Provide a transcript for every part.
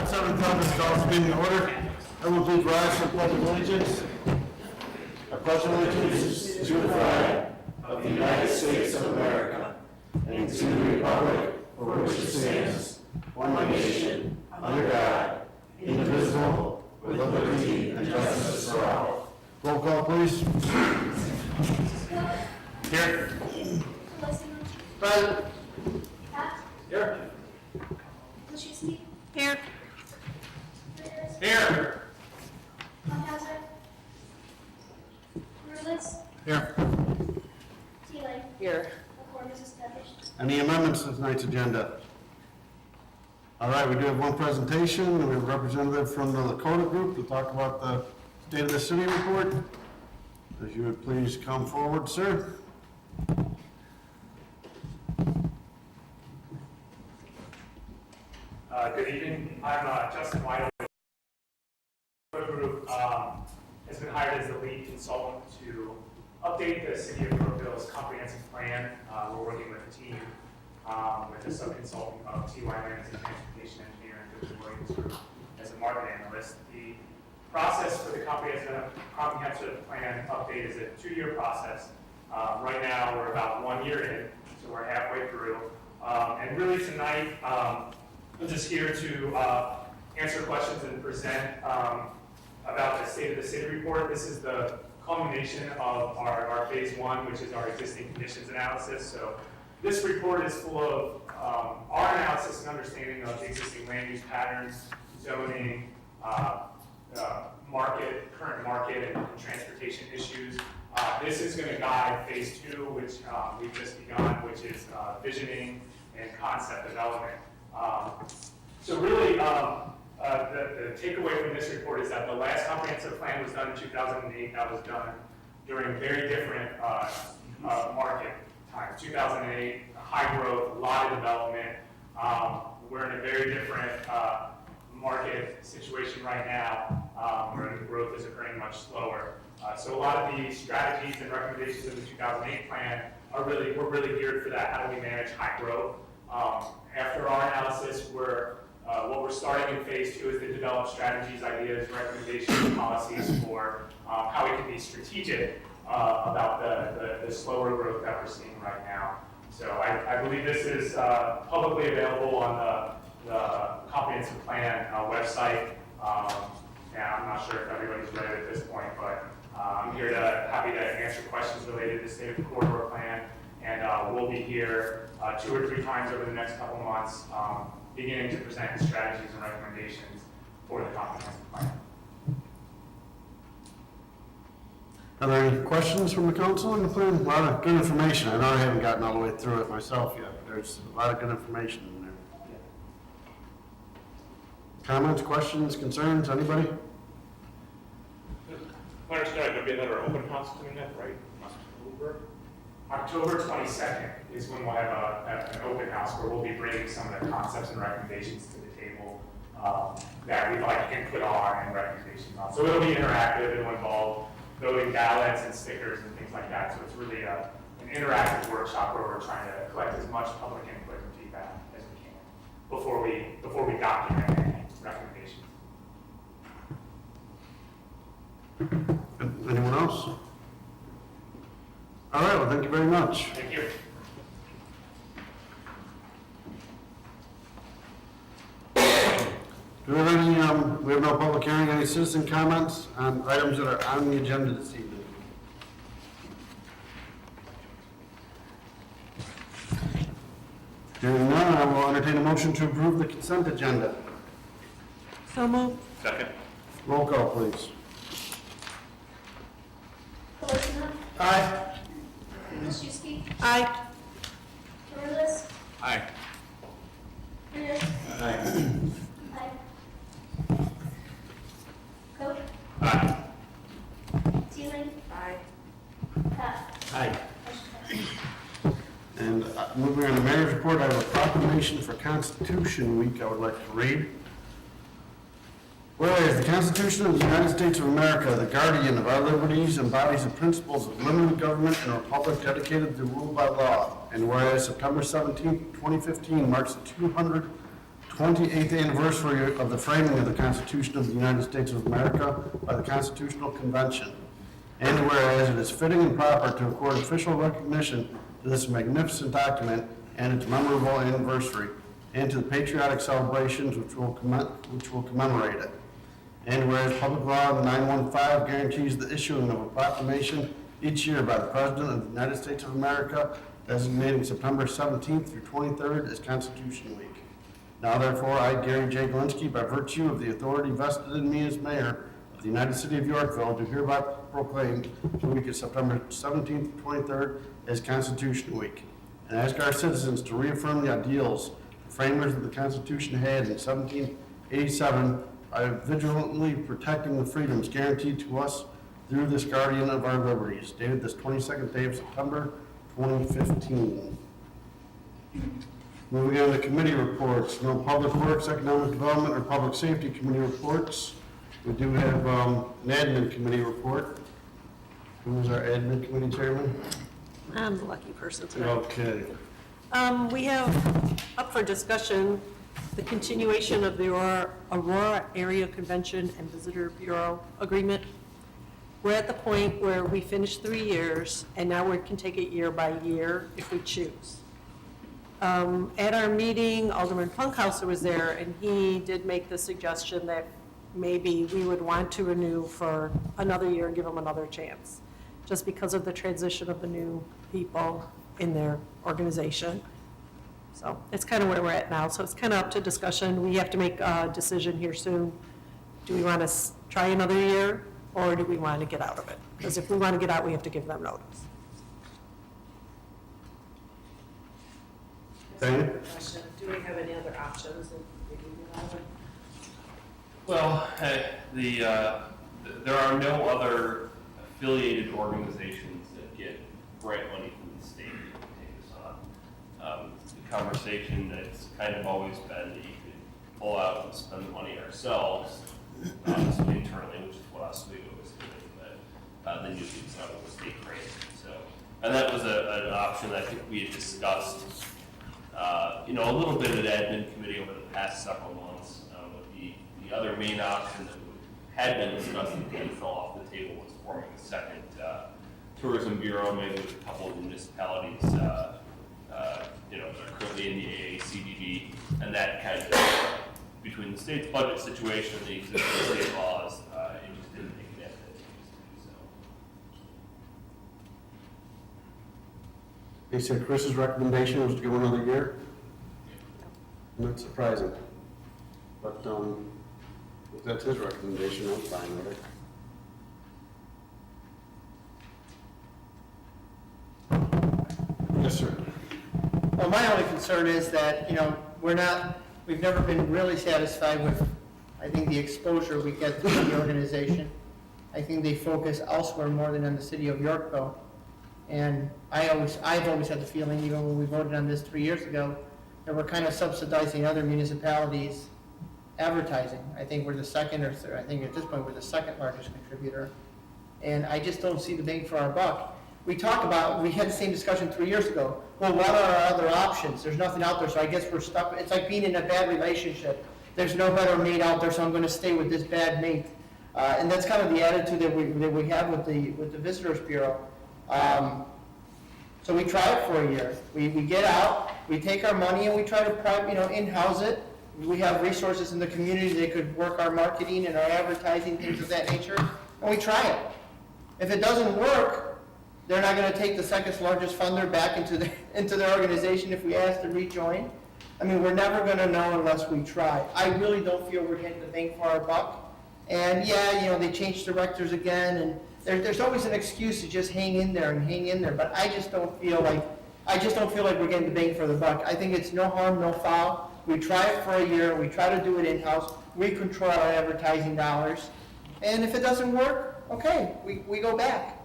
At 7:10, this calls meeting to order. Everyone please rise for the pledge of allegiance. I pledge allegiance to the flag of the United States of America and to the republic for which it stands, one nation, under God, indivisible, with liberty and justice for all. Roll call, please. Here. Present. Here. Here. Here. Here. Here. Any amendments to tonight's agenda? All right, we do have one presentation. We have a representative from the Lakota group to talk about the State of the City report. If you would please come forward, sir. Good evening. I'm Justin White. The group has been hired as the lead consultant to update the City of Yorkville's comprehensive plan. We're working with a team with a sub-consultant of TY Lands and Transportation Engineering, Victor Williams Group, as a market analyst. The process for the comprehensive plan update is a 2-year process. Right now, we're about 1 year in, so we're halfway through. And really tonight, I'm just here to answer questions and present about the State of the City report. This is the culmination of our phase 1, which is our existing conditions analysis. So this report is full of our analysis and understanding of existing land use patterns, zoning, current market and transportation issues. This is going to guide phase 2, which we've just begun, which is visioning and concept development. So really, the takeaway from this report is that the last comprehensive plan was done in 2008. That was done during very different market times. 2008, high growth, a lot of development. We're in a very different market situation right now, where the growth is occurring much slower. So a lot of the strategies and recommendations of the 2008 plan we're really geared for that. How do we manage high growth? After our analysis, what we're starting in phase 2 is to develop strategies, ideas, recommendations, policies for how we can be strategic about the slower growth that we're seeing right now. So I believe this is publicly available on the comprehensive plan website. And I'm not sure if everybody's read it at this point, but I'm here happy to answer questions related to the State of the Corridor plan. And we'll be here 2 or 3 times over the next couple months, beginning to present strategies and recommendations for the comprehensive plan. Are there any questions from the council on the plan? A lot of good information. I know I haven't gotten all the way through it myself yet, but there's a lot of good information in there. Comments, questions, concerns, anybody? There's going to be another open house coming up, right? October 22nd is when we'll have an open house where we'll be bringing some of the concepts and recommendations to the table that we'd like input on and recommendations on. So it'll be interactive. It'll involve voting ballots and stickers and things like that. So it's really an interactive workshop where we're trying to collect as much public input and feedback as we can before we document any recommendations. Anyone else? All right, well, thank you very much. Thank you. Do we have any, we have no public hearing, any citizen comments on items that are on the agenda this evening? Hearing none, I will entertain a motion to approve the consent agenda. So moved. Second. Roll call, please. Aye. Aye. Aye. Coach? Aye. Teeling? Aye. Aye. And moving on to mayor's report, I have a proclamation for Constitution Week I would like to read. Whereas the Constitution of the United States of America, the guardian of our liberties, embodies the principles of limited government and a republic dedicated to rule by law. And whereas September 17, 2015 marks the 220th 28th anniversary of the framing of the Constitution of the United States of America by the Constitutional Convention. And whereas it is fitting and proper to accord official recognition to this magnificent document and its memorable anniversary, and to the patriotic celebrations which will commemorate it. And whereas Public Law 915 guarantees the issuing of a proclamation each year by the President of the United States of America designating September 17th through 23rd as Constitution Week. Now therefore, I, Gary J. Galinsky, by virtue of the authority vested in me as mayor of the United City of Yorkville, do hereby proclaim the week of September 17th through 23rd as Constitution Week, and ask our citizens to reaffirm the ideals the framers of the Constitution had in 1787 by vigilantly protecting the freedoms guaranteed to us through this guardian of our liberties, dated this 22nd day of September, 2015. Moving on to committee reports. No Public Works, Economic Development, or Public Safety Committee reports. We do have an admin committee report. Who is our admin committee chairman? I'm the lucky person today. Okay. We have up for discussion the continuation of the Aurora Area Convention and Visitor Bureau Agreement. We're at the point where we finished 3 years, and now we can take it year by year if we choose. At our meeting, Alderman Funkhauser was there, and he did make the suggestion that maybe we would want to renew for another year and give them another chance, just because of the transition of the new people in their organization. So it's kind of where we're at now. So it's kind of up to discussion. We have to make a decision here soon. Do we want to try another year, or do we want to get out of it? Because if we want to get out, we have to give them notice. Diana? Question, do we have any other options if we do get out of it? Well, there are no other affiliated organizations that get grant money from the state that can take this on. The conversation that's kind of always been that you could pull out and spend the money ourselves internally, which is what Oswego was doing, but then you could sell the state grant. So, and that was an option that I think we had discussed, a little bit at admin committee over the past several months. The other main option that had been discussed and then fell off the table was forming a second tourism bureau, maybe with a couple of municipalities, that are currently in the AACDD, and that kind of, between the state's budget situation and the existing state laws, it just didn't make it advantageous to do so. They said Chris's recommendation was to go another year. Not surprising. But if that's his recommendation, I'm fine with it. Yes, sir. Well, my only concern is that, we've never been really satisfied with, I think, the exposure we get to the organization. I think they focus elsewhere more than on the city of Yorkville. And I've always had the feeling, even when we voted on this 3 years ago, that we're kind of subsidizing other municipalities' advertising. I think we're the second or third, I think at this point we're the second largest contributor. And I just don't see the bang for our buck. We had the same discussion 3 years ago. Well, what are our other options? There's nothing out there, so I guess we're stuck. It's like being in a bad relationship. There's no better mate out there, so I'm going to stay with this bad mate. And that's kind of the attitude that we have with the Visitors Bureau. So we try it for a year. We get out, we take our money, and we try to in-house it. We have resources in the community that could work our marketing and our advertising, things of that nature, and we try it. If it doesn't work, they're not going to take the second largest funder back into their organization if we ask to rejoin. I mean, we're never going to know unless we try. I really don't feel we're getting the bang for our buck. And yeah, they changed directors again, and there's always an excuse to just hang in there. But I just don't feel like we're getting the bang for the buck. I think it's no harm, no foul. We try it for a year. We try to do it in-house. We control our advertising dollars. And if it doesn't work, okay, we go back.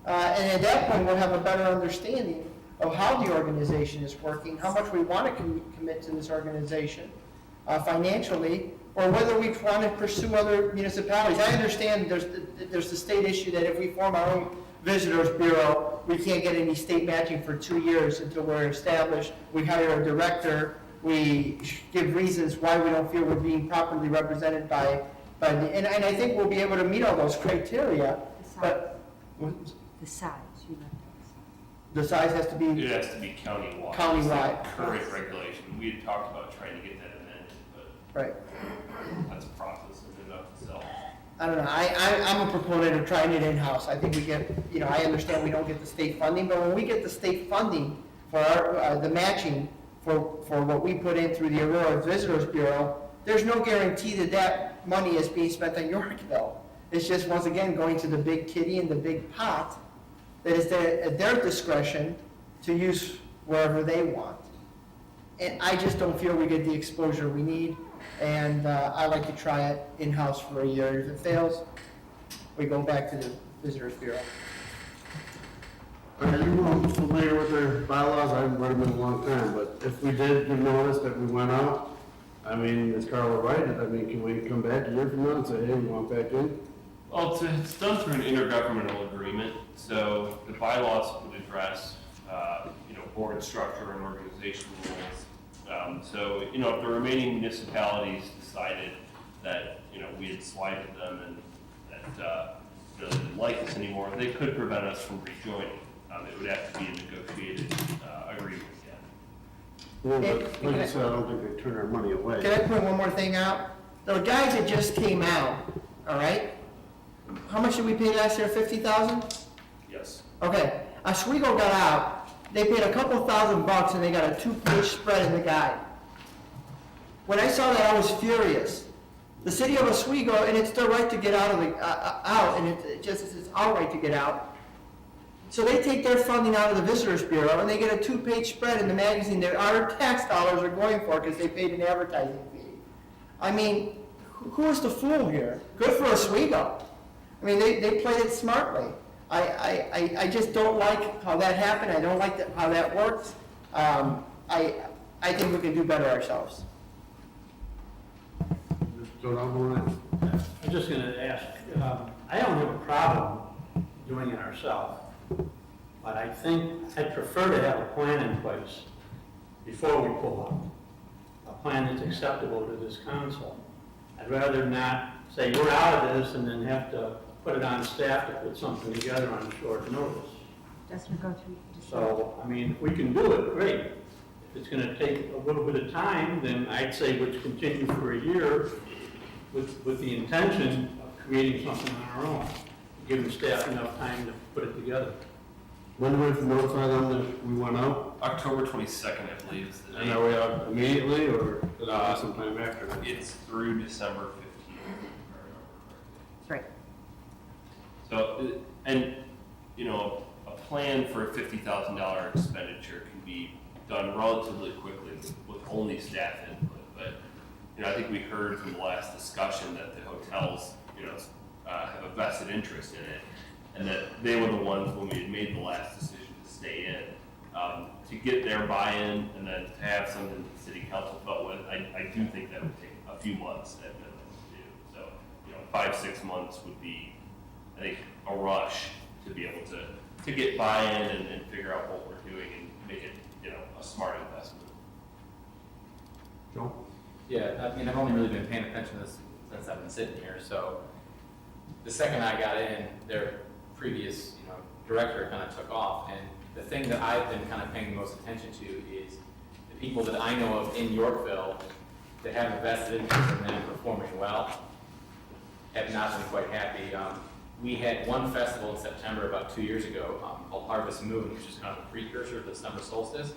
And at that point, we'll have a better understanding of how the organization is working, how much we want to commit to this organization financially, or whether we want to pursue other municipalities. I understand there's the state issue that if we form our own Visitors Bureau, we can't get any state matching for 2 years until we're established. We hire a director, we give reasons why we don't feel we're being properly represented by and I think we'll be able to meet all those criteria, but The size, you left the size has to be, It has to be countywide. Countywide. It's the current regulation. We had talked about trying to get that amended, but right. that's a process in and of itself. I don't know, I'm a proponent of trying it in-house. I think we get, I understand we don't get the state funding, but when we get the state funding for our, the matching for what we put in through the Aurora Visitors Bureau, there's no guarantee that that money is being spent on Yorkville. It's just, once again, going to the big kitty and the big pot that is at their discretion to use wherever they want. And I just don't feel we get the exposure we need, and I like to try it in-house for a year. If it fails, we go back to the Visitors Bureau. Are you familiar with their bylaws? I haven't read them in a long time, but if we did give notice that we went out, I mean, is Carla right? I mean, can we come back a year from now and say, hey, we want back in? Well, it's done through an intergovernmental agreement, so the bylaws would address, board structure and organizational rules. So, if the remaining municipalities decided that, we had slighted them and that, they didn't like us anymore, they could prevent us from rejoining. It would have to be a negotiated, agreement again. Well, but like I said, I don't think they turn our money away. Can I point one more thing out? The guys that just came out, all right? How much did we pay last year, 50,000? Yes. Okay, Oswego got out, they paid a couple $1,000 and they got a 2-page spread in the guide. When I saw that, I was furious. The city of Oswego, and it's their right to get out of out, and it's our right to get out. So they take their funding out of the Visitors Bureau and they get a 2-page spread in the magazine that our tax dollars are going for because they paid an advertising fee. I mean, who is the fool here? Good for Oswego. I mean, they played it smartly. I just don't like how that happened. I don't like how that works. I think we can do better ourselves. Go down the line. I'm just going to ask, I don't have a problem doing it ourselves, but I think I'd prefer to have a plan in place before we pull out, a plan that's acceptable to this council. I'd rather not say we're out of this and then have to put it on staff to put something together on short notice. Doesn't go through. So, I mean, if we can do it, great. If it's going to take a little bit of time, then I'd say let's continue for a year with the intention of creating something on our own, giving staff enough time to put it together. When do we have to notify them that we went out? October 22nd, I believe, is the date. And are we out immediately or sometime after? It's through December 15th, if I remember correctly. Right. So, and, a plan for a $50,000 expenditure can be done relatively quickly with only staff input. But, I think we heard from the last discussion that the hotels, have a vested interest in it, and that they were the ones when we had made the last decision to stay in. To get their buy-in and then to have something that the city council felt with, I do think that would take a few months at minimum to do. So, 5-6 months would be, I think, a rush to be able to get buy-in and figure out what we're doing and make it, a smart investment. Joe? Yeah, I mean, I've only really been paying attention to this since I've been sitting here, so the second I got in, their previous, director kind of took off, and the thing that I've been kind of paying the most attention to is the people that I know of in Yorkville that have a vested interest in them performing well have not been quite happy. We had one festival in September about 2 years ago called Harvest Moon, which is kind of a precursor to the summer solstice.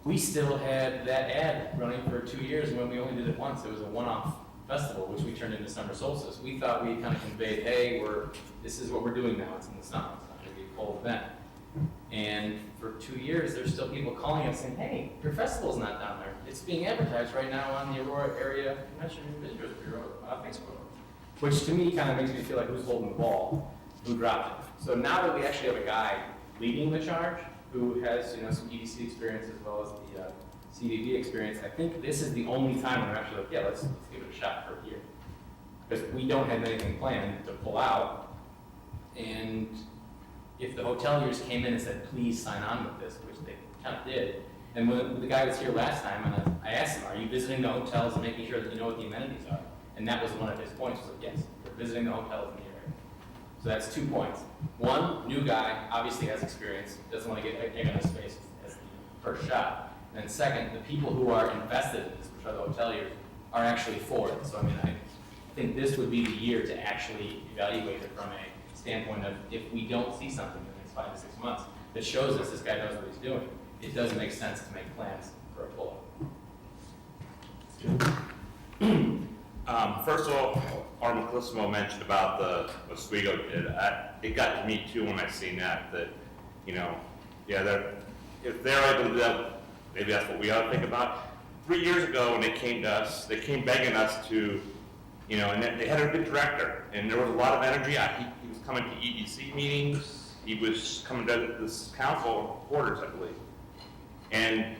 We still had that ad running for 2 years when we only did it once. It was a one-off festival, which we turned into summer solstice. We thought we kind of conveyed, hey, this is what we're doing now. It's in the summer. It's not going to be a cold event. And for 2 years, there's still people calling us saying, hey, your festival's not down there. It's being advertised right now on the Aurora Area Convention and Visitors Bureau Facebook. Which to me kind of makes me feel like who's holding the ball, who dropped it. So now that we actually have a guy leading the charge, who has some EDC experience as well as the CDD experience, I think this is the only time we're actually like, yeah, let's give it a shot for a year. Because we don't have anything planned to pull out. And if the hoteliers came in and said, please sign on with this, which they kind of did, And when the guy was here last time, and I asked him, are you visiting the hotels and making sure that you know what the amenities are? And that was one of his points, was like, yes, we're visiting the hotels in the area. So that's 2 points. One, new guy, obviously has experience, doesn't want to get egg on his face as the first shot. And then second, the people who are invested in this, which are the hoteliers, are actually for it. So I mean, I think this would be the year to actually evaluate it from a standpoint of if we don't see something in the next 5 to 6 months that shows us this guy knows what he's doing, it does make sense to make plans for a pull-up. First of all, Alderman Calissimo mentioned about the Oswego did. It got to me too when I seen that, you know, yeah, if they're able to do that, maybe that's what we ought to think about. 3 years ago when they came to us, they came begging us to, you know, and they had a good director, and there was a lot of energy. He was coming to EDC meetings, he was coming to this council quarters, I believe. And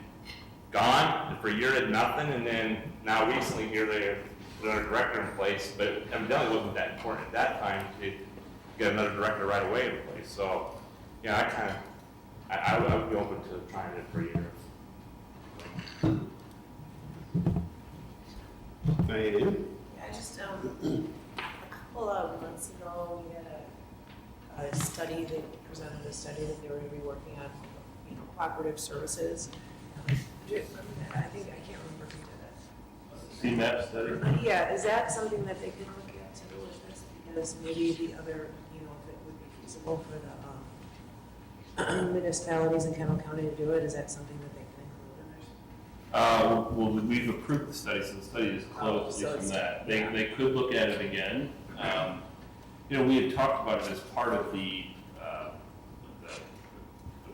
gone, and for a year did nothing, and then now recently here they put another director in place, but it evidently wasn't that important at that time to get another director right away in place. So, yeah, I would be open to trying it for a year. Thank you. Yeah, just a couple of months ago, we had a study, they presented a study that they were going to be working on, you know, cooperative services. Do you remember that? I think, I can't remember who did CMAP study? it. Yeah, is that something that they can look at to do with this? Because maybe the other, you know, if it would be feasible for the municipalities in Kendall County to do it, is that something that they can include in Well, we've approved the study, so the study is closed so from it's- that. They could look at it again. You know, we had talked about it as part of the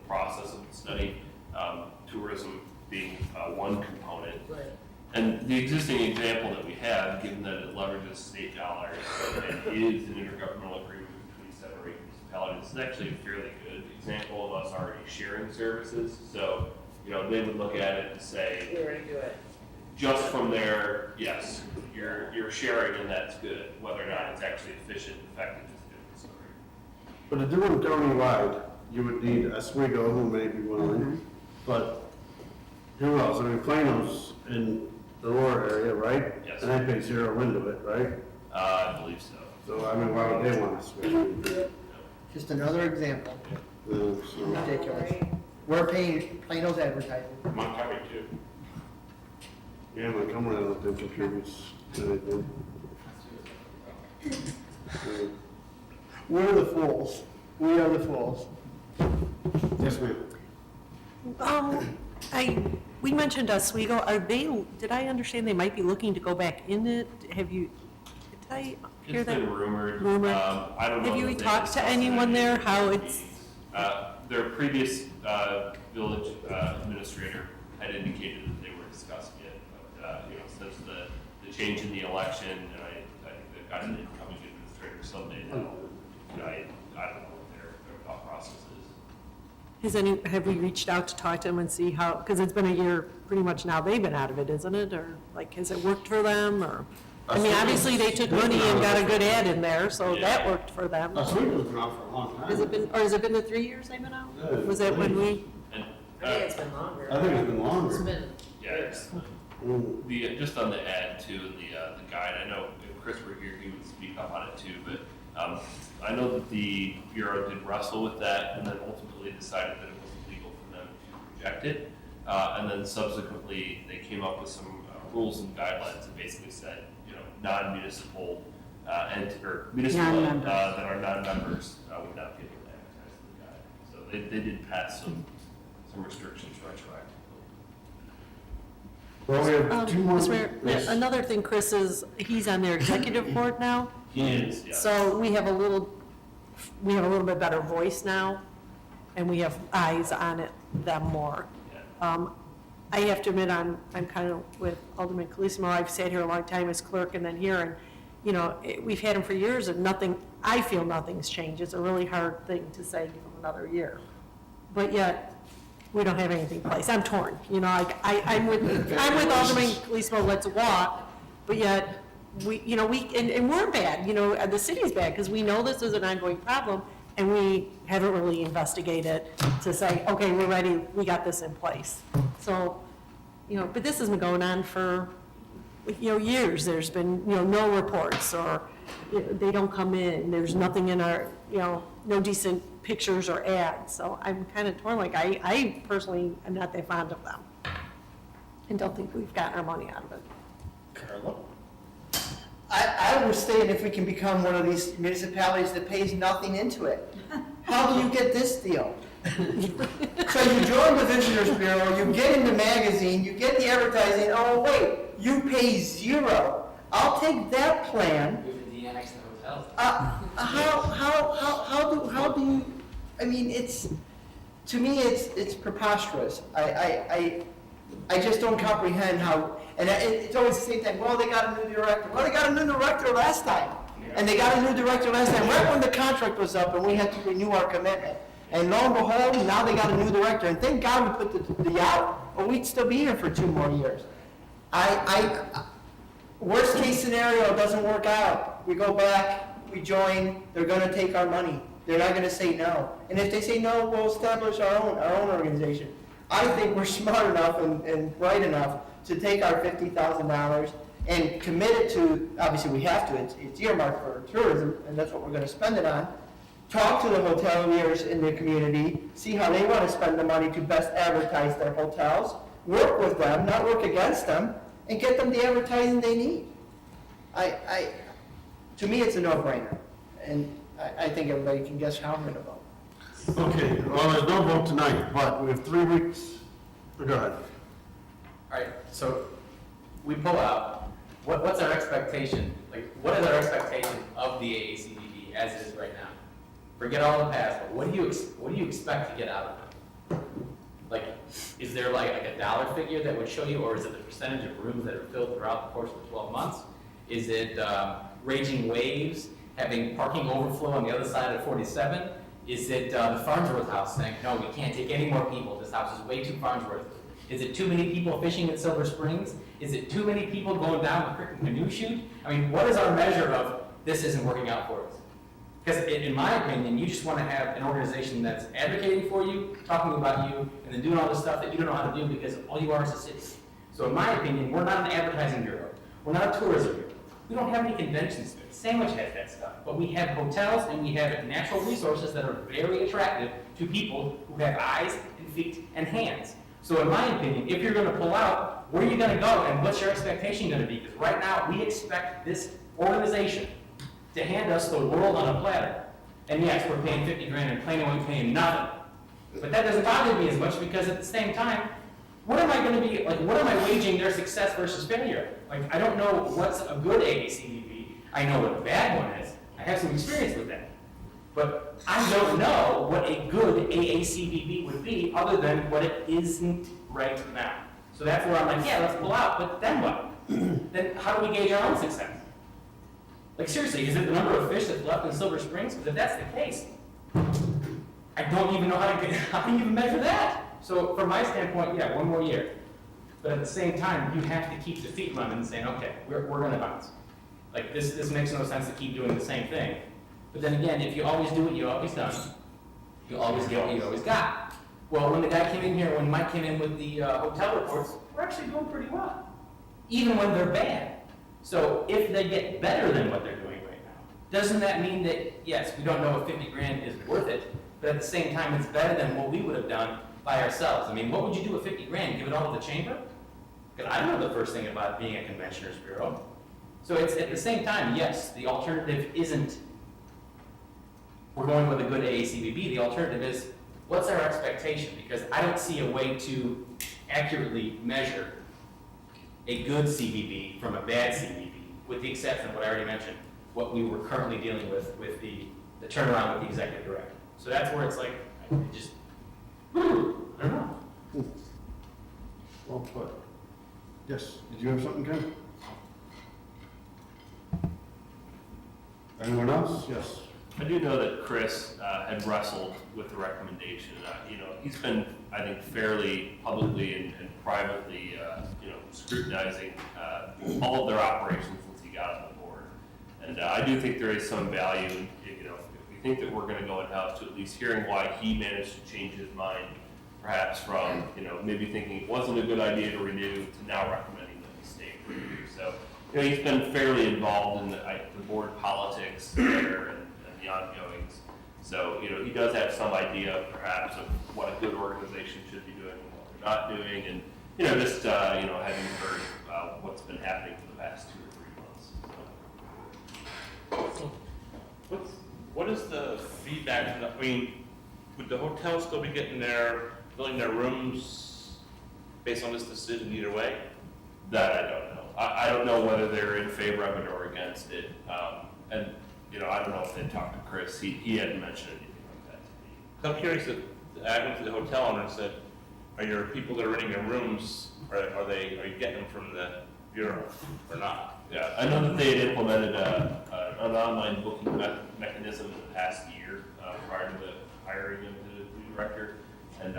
process of the study, tourism being one component. there? Right. And the existing example that we have, given that it leverages state dollars and is an intergovernmental agreement between separate municipalities, is actually a fairly good example of us already sharing services. So, you know, they would look at it and say, You already do it. just from there, yes, you're sharing and that's good. Whether or not it's actually efficient, effective is a different story. But to do it countywide, you would need Oswego, who may be willing, but who else? I mean, Plano's in the Aurora area, right? Yes. And they pay zero into it, right? I believe so. So, I mean, why would they want to switch? Just another example. So- Ridiculous. We're paying Plano's advertising. Montgomery too. Yeah, Montgomery, I don't think contributes anything. We're the fools. We are the fools. Yes, ma'am. We mentioned Oswego, did I understand they might be looking to go back in it? Did I hear It's that? been rumored. Rumored. I don't know. Have you if they talked to discussed anyone it there, in how the it's- meetings. Their previous village administrator had indicated that they were discussing it, but, you know, since the change in the election, and I think they've got an incoming administrator someday now, you know, I don't know what their thought process is. Have we reached out to talk to them and see how, because it's been a year pretty much now they've been out of it, isn't it? Or like, has it worked for them, or? I mean, obviously they took money and got a good ad in there, so that worked for them. Oswego's been out for a long time. Has it been the 3 years they've been out? Yeah, Was that when we? And, I think it's been longer. I think it's been It's longer. been yeah, years. the, just on the ad too, and the guide, I know if Chris were here, he would speak up on it too, but, I know that the Bureau did wrestle with that and then ultimately decided that it wasn't legal for them to reject it. And then subsequently, they came up with some rules and guidelines that basically said, you know, non-municipal, or municipal, Non-members. that are non-members, would not be able to advertise the guide. So they did pass some restrictions retroactively. Well, we have two more. Mr. Mayor, Yes. another thing, Chris, is he's on their executive board now. He is, yeah. So we have a little bit better voice now, and we have eyes on it, them more. Yeah. I have to admit, I'm kind of with Alderman Calissimo. I've sat here a long time as clerk and then here, and, you know, we've had him for years and I feel nothing's changed. It's a really hard thing to say, give him another year. But yet, we don't have anything in place. I'm torn, you know, I'm with Alderman Calissimo, let's walk, but yet, and we're bad, you know, the city's bad, because we know this is an ongoing problem, and we haven't really investigated to say, okay, we're ready, we got this in place. So, but this has been going on for, years. There's been, no reports, or they don't come in, there's nothing in our, no decent pictures or ads. So I'm kind of torn, like, I personally am not that fond of them, and don't think we've gotten our money out of it. Carla? I was saying if we can become one of these municipalities that pays nothing into it. How do you get this deal? So you join the Visitors Bureau, you get in the magazine, you get the advertising, oh wait, you pay $0. I'll take that plan. Moving the annex to hotels. How do you, I mean, to me, it's preposterous. I just don't comprehend how, and it's always the same thing, well, they got a new director. Well, they got a new director last time. And they got a new director last time, right when the contract was up and we had to renew our commitment. And lo and behold, now they got a new director. And thank God we put the out, or we'd still be here for 2 more years. Worst case scenario, it doesn't work out. We go back, we join, they're gonna take our money. They're not gonna say no. And if they say no, we'll establish our own organization. I think we're smart enough and bright enough to take our $50,000 and commit it to, obviously we have to, it's earmarked for tourism, and that's what we're gonna spend it on. Talk to the hoteliers in the community, see how they wanna spend the money to best advertise their hotels, work with them, not work against them, and get them the advertising they need. To me, it's a no-brainer, and I think everybody can guess how I'm gonna vote. Okay, well, there's no vote tonight, but we have 3 weeks. Go ahead. All right, so we pull out, what's our expectation? Like, what is our expectation of the AACDB as it is right now? Forget all the past, but what do you expect to get out of it? Like, is there like a dollar figure that would show you, or is it the percentage of rooms that are filled throughout the course of the 12 months? Is it raging waves, having parking overflow on the other side of 47? Is it the Farnsworth house saying, no, we can't take any more people, this house is way too Farnsworth? Is it too many people fishing at Silver Springs? Is it too many people going down the creek and canoe shoot? I mean, what is our measure of this isn't working out for us? Because in my opinion, you just want to have an organization that's advocating for you, talking about you, and then doing all this stuff that you don't know how to do because all you are is a city. So in my opinion, we're not an advertising bureau. We're not a tourism bureau. We don't have any conventions. Sandwich has that stuff. But we have hotels and we have natural resources that are very attractive to people who have eyes and feet and hands. So in my opinion, if you're going to pull out, where are you going to go and what's your expectation going to be? Because right now, we expect this organization to hand us the world on a platter. And yes, we're paying 50 grand and plain old paying nothing. But that doesn't bother me as much because at the same time, what am I going to be, like, what am I waging their success versus failure? Like, I don't know what's a good AACDB. I know what a bad one is. I have some experience with that. But I don't know what a good AACDB would be other than what it isn't right now. So that's where I'm like, yeah, let's pull out, but then what? Then how do we gauge our own success? Like seriously, is it the number of fish that's left in Silver Springs? Because if that's the case, I don't even know how to even measure that. So from my standpoint, yeah, 1 more year. But at the same time, you have to keep the feet running and saying, okay, we're going to bounce. Like this makes no sense to keep doing the same thing. But then again, if you always do what you always done, you always get what you always got. Well, when the guy came in here, when Mike came in with the hotel reports, we're actually doing pretty well, even when they're bad. So if they get better than what they're doing right now, doesn't that mean that, yes, we don't know if 50 grand is worth it, but at the same time, it's better than what we would have done by ourselves. I mean, what would you do with 50 grand? Give it all to the chamber? Because I don't know the first thing about being a conventioner's bureau. So it's at the same time, yes, the alternative isn't we're going with a good AACBB. The alternative is, what's our expectation? Because I don't see a way to accurately measure a good CBB from a bad CBB, with the exception of what I already mentioned, what we were currently dealing with the turnaround with the executive director. So that's where it's like, I just, I don't know. Well put. Yes, did you have something, Ken? Anyone else? Yes. I do know that Chris had wrestled with the recommendation. He's been, I think, fairly publicly and privately, scrutinizing all of their operations since he got on the board. And I do think there is some value in, if we think that we're gonna go in-house to at least hearing why he managed to change his mind, perhaps from, maybe thinking it wasn't a good idea to renew to now recommending that we stay and renew. So, he's been fairly involved in the board politics there and the ongoings. So, he does have some idea perhaps of what a good organization should be doing and what they're not doing. And, just, having heard what's been happening for the past 2 or 3 months. So. What is the feedback from would the hotel still be filling their rooms based on this decision either way? That I don't know. I don't know whether they're in favor of it or against it. And, I don't know if they talked to Chris. He hadn't mentioned anything like that to me. I'm curious if I went to the hotel owner and said, are your people that are renting their rooms, are you getting them from the bureau or not? Yeah, I know that they had implemented an online booking mechanism in the past year prior to the hiring of the new director. And,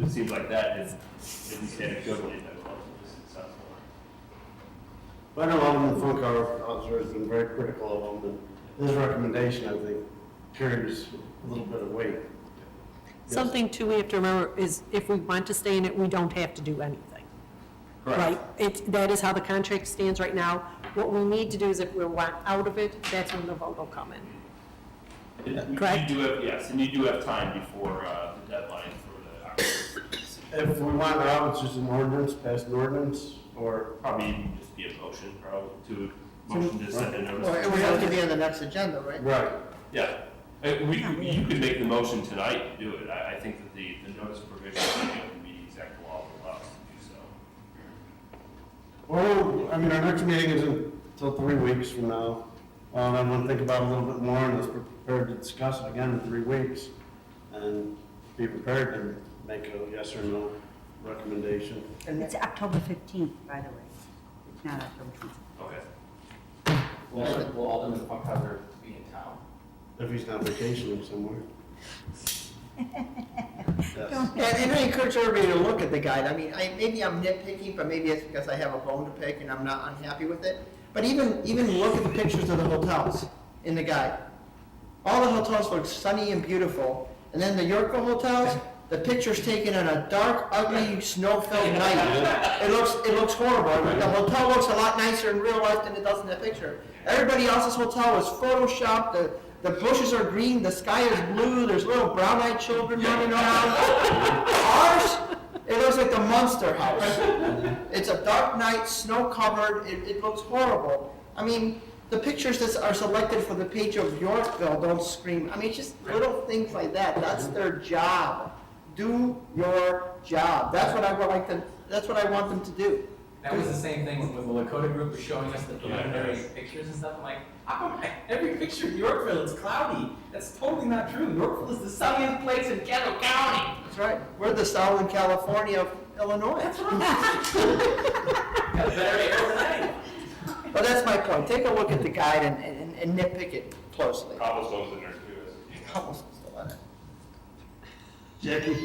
it seems like that is, at least anecdotally, been relatively successful. I know Alderman Funk, our officer, has been very critical of him, and his recommendation, I think, carries a little bit of weight. Something too we have to remember is if we want to stay in it, we don't have to do anything. Right? That is how the contract stands right now. What we need to do is if we want out of it, that's when the vote will come in. Correct? You do have, yes, and you do have time before the deadline for the October. If we want out, it's just an ordinance, pass an ordinance, or Probably even just be a motion, probably, to send a notice. Well, it would have to be on the next agenda, right? right. Yeah, you could make the motion tonight to do it. I think that the notice provision of the meeting exact law will allow us to do so. Well, our next meeting isn't until 3 weeks from now. I want to think about it a little bit more, and let's be prepared to discuss it again in 3 weeks, and be prepared to make a yes or no recommendation. It's October 15th, by the way. It's not October 15th. Okay. Will Alderman Funkhauser be in town? If he's not vacationing somewhere. Yes. And I encourage everybody to look at the guide. Maybe I'm nitpicking, but maybe it's because I have a bone to pick and I'm not unhappy with it. But even look at the pictures of the hotels in the guide. All the hotels look sunny and beautiful. And then the Yorkville hotels, the picture's taken on a dark, ugly, snow-filled night. It looks horrible. The hotel looks a lot nicer in real life than it does in that picture. Everybody else's hotel was photoshopped. The bushes are green, the sky is blue, there's little brown-eyed children running around. Ours, it looks like the Munster house. It's a dark night, snow-covered, it looks horrible. The pictures that are selected for the page of Yorkville don't scream. It's just little things like that. That's their job. Do your job. That's what I want them to do. That was the same thing when the Lakota group was showing us the preliminary pictures and stuff. I'm like, how come every picture in Yorkville is cloudy? That's totally not true. Yorkville is the sunniest place in Kettle County. That's right. We're the Southern California of Illinois. That's right. Got better air than anyone. But that's my point. Take a look at the guide and nitpick it closely. Cobblestone's in there too. Cobblestone's still on it. Jackie?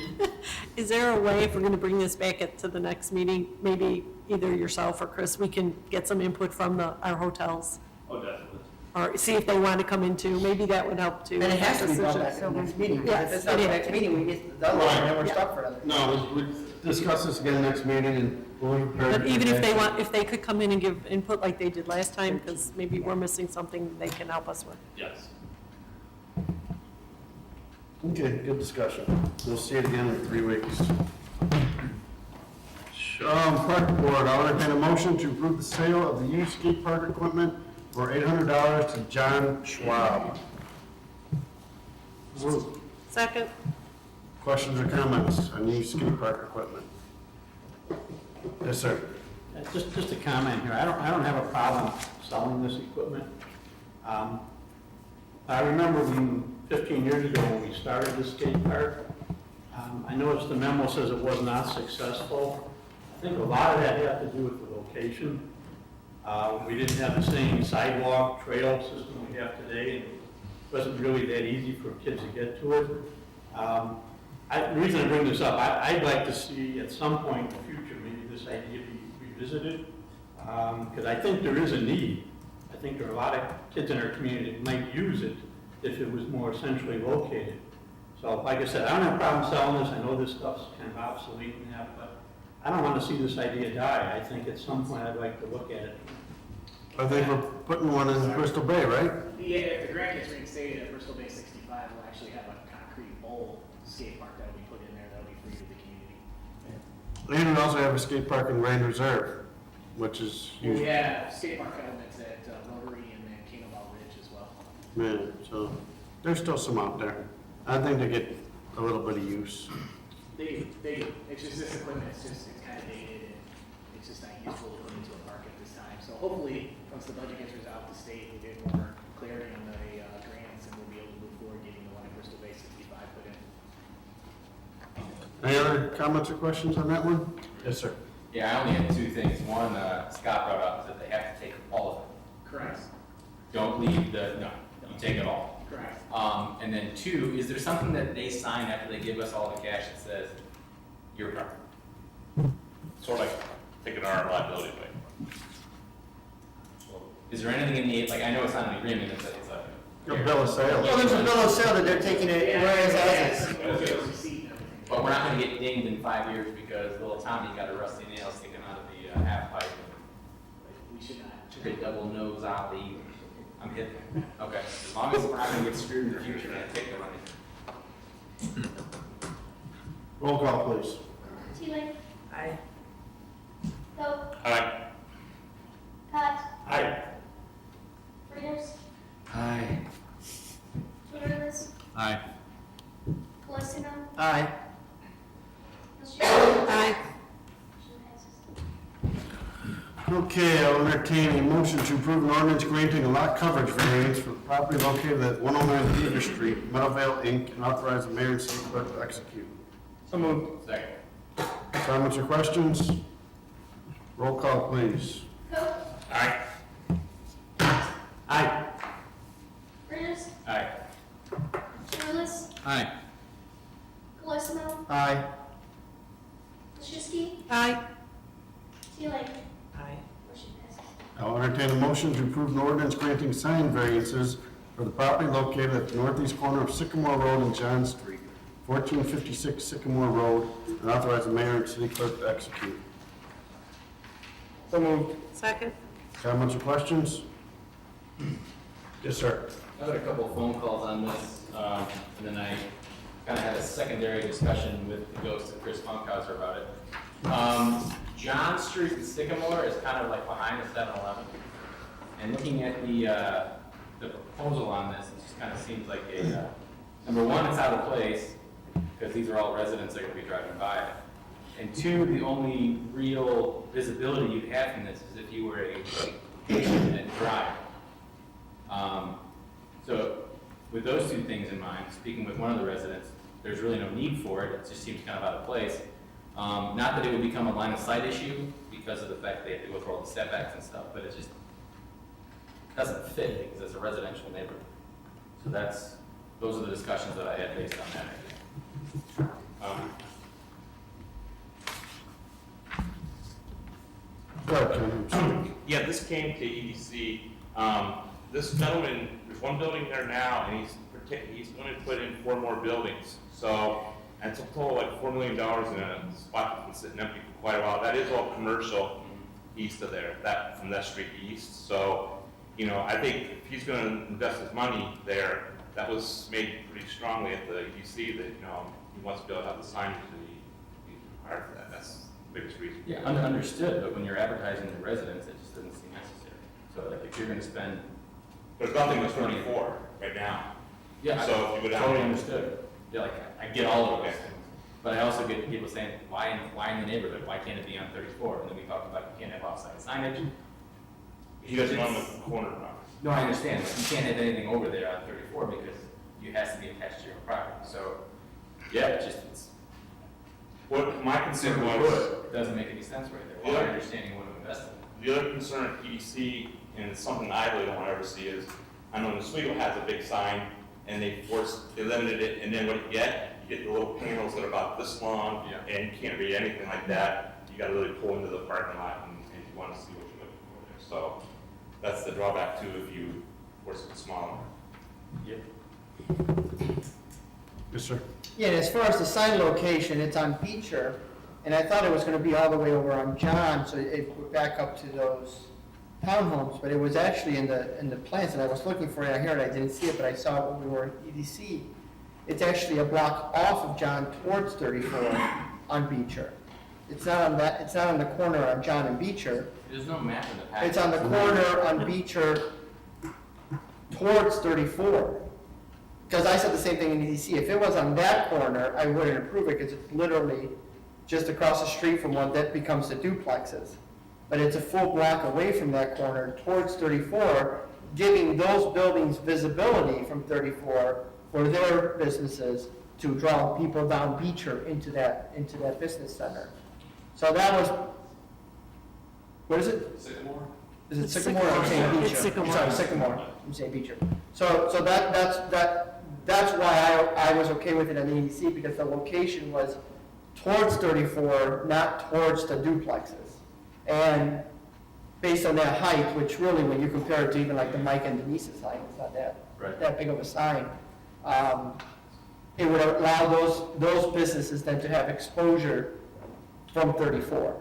Is there a way, if we're going to bring this back to the next meeting, maybe either yourself or Chris, we can get some input from our hotels? Oh, definitely. Or see if they want to come in too, maybe that would help too. And it has to be brought back to the next meeting. Because if it's not the next meeting, we get the deadline and then we're stuck forever. No, we'll discuss this again next meeting, and we'll be prepared. But even if they could come in and give input like they did last time, because maybe we're missing something they can help us with. Yes. Okay, good discussion. We'll see it again in 3 weeks. Park Board, I'll entertain a motion to approve the sale of the used skate park equipment for $800 to John Schwab. Second? Questions or comments on used skate park equipment? Yes, sir. Just a comment here. I don't have a problem selling this equipment. I remember 15 years ago when we started the skate park, I noticed the memo says it was not successful. I think a lot of that had to do with the location. We didn't have the same sidewalk trail system we have today, and it wasn't really that easy for kids to get to it. The reason I bring this up, I'd like to see at some point in the future, maybe this idea be revisited, because I think there is a need. I think there are a lot of kids in our community that might use it, if it was more centrally located. So like I said, I don't have a problem selling this, I know this stuff's kind of obsolete and that, but I don't want to see this idea die. I think at some point I'd like to look at it. I think we're putting one in Bristol Bay, right? Yeah, if the grant gets reinstated at Bristol Bay 65, we'll actually have a concrete bowl skate park that'll be put in there that'll be free to the community. And we also have a skate park in Grand Reserve, which is We huge. have skate park elements at Rotary and then Kingaball Ridge as well. Yeah, so there's still some out there. I think they get a little bit of use. They, it's just this equipment, it's kind of dated and it's just not useful to put into a park at this time. So hopefully, once the budget gets resolved, the state will get more clarity on the grants and we'll be able to move forward getting the one at Bristol Bay 65 put in. Any other comments or questions on that one? Yes, sir. Yeah, I only had two things. One, Scott brought up is that they have to take all of it. Correct. Don't leave no, you take it all. Correct. And then two, is there something that they sign after they give us all the cash that says, your property? Sort of like taking our liability away. Is there anything in the, like, I know it's not an agreement, it's a. A bill of sale. Well, there's a bill of sale that they're taking it, whereas as is. But we're not gonna get dinged in 5 years because little Tommy got a rusty nail sticking out of the half pipe. We should not. Took a double nose out the, I'm hitting. Okay, as long as we're not gonna get screwed in the future, I take the money. Roll call, please. Teeling, Aye. Coe, Aye. Cott, Aye. Reuters, Aye. Turles, Aye. Colosimo, Aye. Hilstrom. Aye. Motion passes. Okay, I'll entertain a motion to approve an ordinance granting a lot coverage variance for the property located at 109 Theater Street, Meadowvale, Inc., and authorize the mayor and city clerk to execute. So moved. Second. Comments or questions? Roll call, please. Coe, Aye. Aye. Reuters, Aye. Turles, Aye. Colosimo, Aye. Hilstrom, Aye. Teeling, Aye. motion passes. I'll entertain a motion to approve an ordinance granting sign variances for the property located at the northeast corner of Sycamore Road and John Street, 1456 Sycamore Road, and authorize the mayor and city clerk to execute. So moved. Second? Comments or questions? Yes, sir. I had a couple of phone calls on this, and then I kind of had a secondary discussion with the ghost of Chris Funkhauser about it. John Street and Sycamore is kind of like behind the 7-Eleven. And looking at the proposal on this, it just kind of seems like a, number one, it's out of place, because these are all residents that are going to be driving by it. And two, the only real visibility you'd have from this is if you were a patient and drive. So with those two things in mind, speaking with one of the residents, there's really no need for it. It just seems kind of out of place. Not that it would become a line of sight issue because of the fact they have to go through all the setbacks and stuff, but it just doesn't fit because it's a residential neighborhood. So those are the discussions that I had based on that idea. Go ahead, Ken. I'm sorry. Yeah, this came to EDC. This gentleman, there's one building there now, and he's going to put in 4 more buildings. So, and it's a total like $4 million in a spot that's been sitting empty for quite a while. That is all commercial east of there, from that street east. So, you know, I think if he's going to invest his money there, that was made pretty strongly at the EDC that, you know, he wants to be able to have the signage that he's required for that. That's the biggest reason. Yeah, understood, but when you're advertising to residents, it just doesn't seem necessary. So like if you're going to spend. There's nothing that's 24 right now. Yeah, So if you would have- totally understood. Yeah, like, I get all of those things. But I also get people saying, why in the neighborhood? Why can't it be on 34? And then we talked about you can't have off-site signage. He doesn't own the corner property. No, I understand. But you can't have anything over there on 34 because it has to be attached to your property. So, yeah, it's What my concern simply was, put, it doesn't make any sense right there. Well, I understand you want to invest in it. the other concern at PDC, and it's something I really don't want to ever see is, I know Oswego has a big sign, and they limited it, and then what you get the little panels that are about this long, Yeah. and you can't read anything like that. You gotta really pull into the parking lot and you want to see what you're looking for there. So, that's the drawback too if you force it smaller. Yep. Yes, sir. Yeah, and as far as the sign location, it's on Beecher, and I thought it was gonna be all the way over on John, so it would back up to those townhomes, but it was actually in the plans, and I was looking for it, I heard I didn't see it, but I saw it when we were at EDC. It's actually a block off of John towards 34 on Beecher. It's not on the corner on John and Beecher. There's no map in the package. It's on the corner on Beecher towards 34. Because I said the same thing in EDC. If it was on that corner, I wouldn't approve it because it's literally just across the street from what that becomes the duplexes. But it's a full block away from that corner towards 34, giving those buildings visibility from 34 for their businesses to draw people down Beecher into that business center. So that was, what is it? Sycamore? Is it Sycamore? I'm saying Beecher. It's Sycamore. Sorry, Sycamore. I'm saying Beecher. So that's why I was okay with it on the EDC, because the location was towards 34, not towards the duplexes. And based on that height, which really, when you compare it to even like the Mike and Denise's sign, it's not that big of a sign. It would allow those businesses then to have exposure from 34.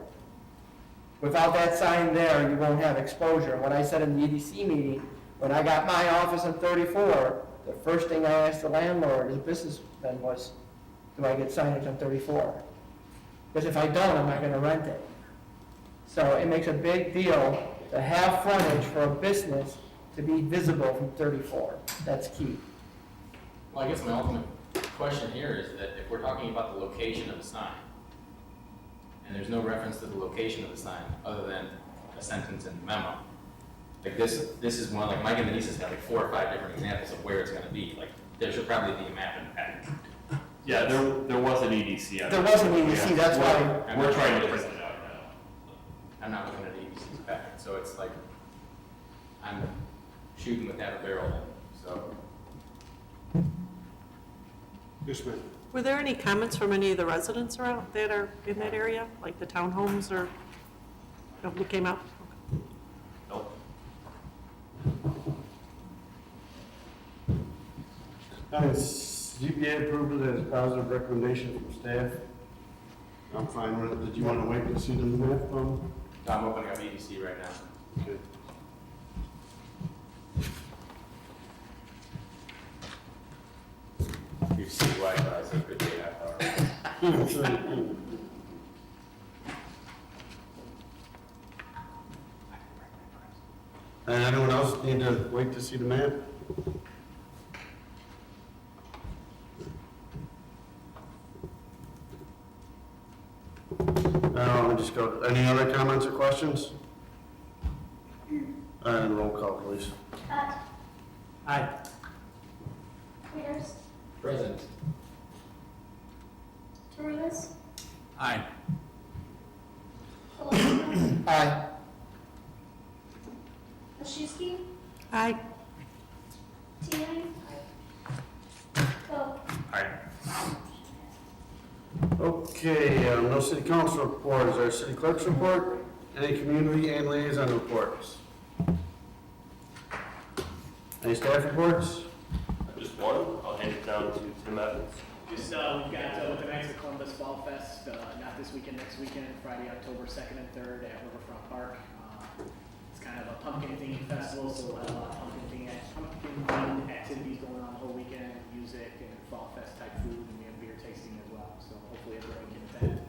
Without that sign there, you won't have exposure. What I said in the EDC meeting, when I got my office on 34, the first thing I asked the landlord, his businessman, was, do I get signage on 34? Because if I don't, I'm not going to rent it. So it makes a big deal to have frontage for a business to be visible from 34. That's key. Well, I guess my ultimate question here is that if we're talking about the location of the sign, and there's no reference to the location of the sign other than a sentence in the memo, like this is one, like Mike and Denise has got like 4 or 5 different examples of where it's gonna be. Like, there should probably be a map in the package. Yeah, there was an EDC. There was an EDC, that's why. We're trying to print it out now. I'm not looking at the EDC's packet, so it's like, I'm shooting with that barrel, so. Yes, ma'am. Were there any comments from any of the residents around that are in that area, like the townhomes, or nobody came out? Nope. ZBA approved it as a positive recommendation from staff. I'm fine with it. Did you want to wait to see the map? I'm opening up EDC right now. Okay. You see why it's a good day after. And anyone else need to wait to see the map? Let me just go, any other comments or questions? And roll call, please. Hut, Aye. Peters, Present. Torres, Aye. Colosimo, Aye. Maschewski, Aye. Teeling, Vogt. Aye. Okay, no city council report. Is there a city clerk's report? Any community and liaison reports? Any staff reports? Just one, I'll hand it down to Tim Evans. Just, we've got with the Knights of Columbus Fall Fest, not this weekend, next weekend, Friday, October 2nd and 3rd at Riverfront Park. It's kind of a pumpkin themed festival, so we'll have a lot of pumpkin themed activities going on the whole weekend, music and Fall Fest type food, and we have beer tasting as well. So hopefully everyone can attend.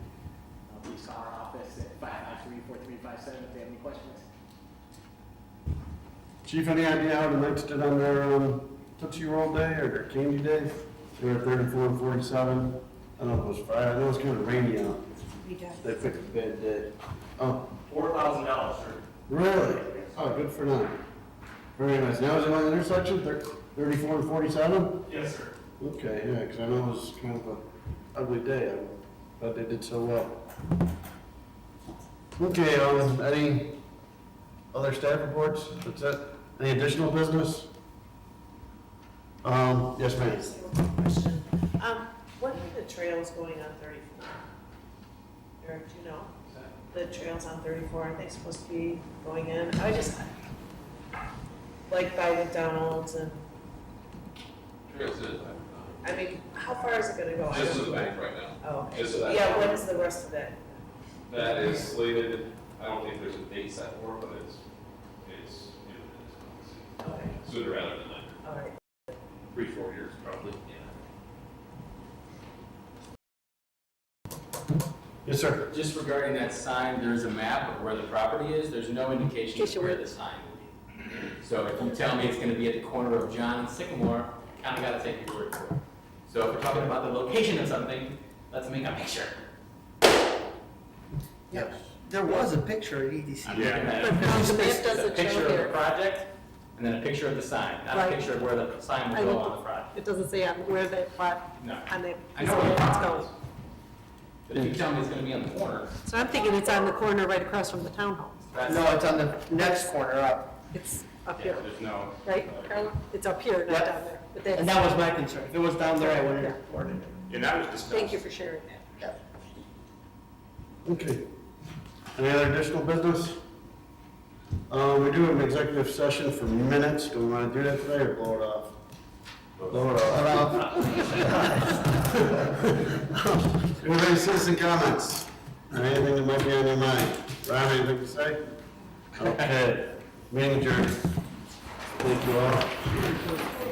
Please call our office at 553-4357 if they have any questions. Chief, any idea how the Knights did on their Tootsie Roll Day or their Candy Day? They were 34 and 47. I don't know if it was Friday. I know it was kind of rainy out. They picked a bad day. Oh, $4,000, sir. really? Oh, good for them. Very nice. Now is it on the intersection, 34 and 47? Yes, sir. Okay, yeah, because I know it was kind of an ugly day. I'm glad they did so well. Okay, any other staff reports? That's it? Any additional business? Yes, ma'am. Just have one question. What are the trails going on 34? Eric, do you know? The trails on 34, aren't they supposed to be going in? I just, like by McDonald's and, Yes, it is. I mean, how far is it gonna go? I Just to don't the know. bank right now. Oh, okay. Just to that. Yeah, when's the rest of that? That is slated, I don't think there's a date set for it, but it's Okay, sooner rather than later. all right. 3-4 years probably. Yes, sir. Just regarding that sign, there's a map of where the property is, there's no indication of where the sign will be. So if you tell me it's gonna be at the corner of John and Sycamore, kinda gotta take your word for it. So if we're talking about the location of something, let's make a picture. Yep. There was a picture at EDC. I'm looking at But now the map doesn't a picture show of the here. project, and then a picture of the sign, not a Right. picture of where the sign I will go looked- on the project. It doesn't say on where that plot, No. on that. I know where the it's property going. is. But if you tell me it's gonna be on the corner, So I'm thinking it's on the corner right across from the townhomes. that's. No, it's on the next corner up. It's up Yeah, here, there's no. right, Carla? It's up here, not Yep. down there. But that's- And that was my concern. If it was down there, I would have reported it. And that was discussed. Thank you for sharing that. Okay. Any other additional business? We do have an executive session for minutes. Do we want to do that today or blow it off? Blow it off. Do we have any citizen comments? Or anything that might be on your mind? Ron, anything to say? Okay. Meeting adjourned. Thank you all.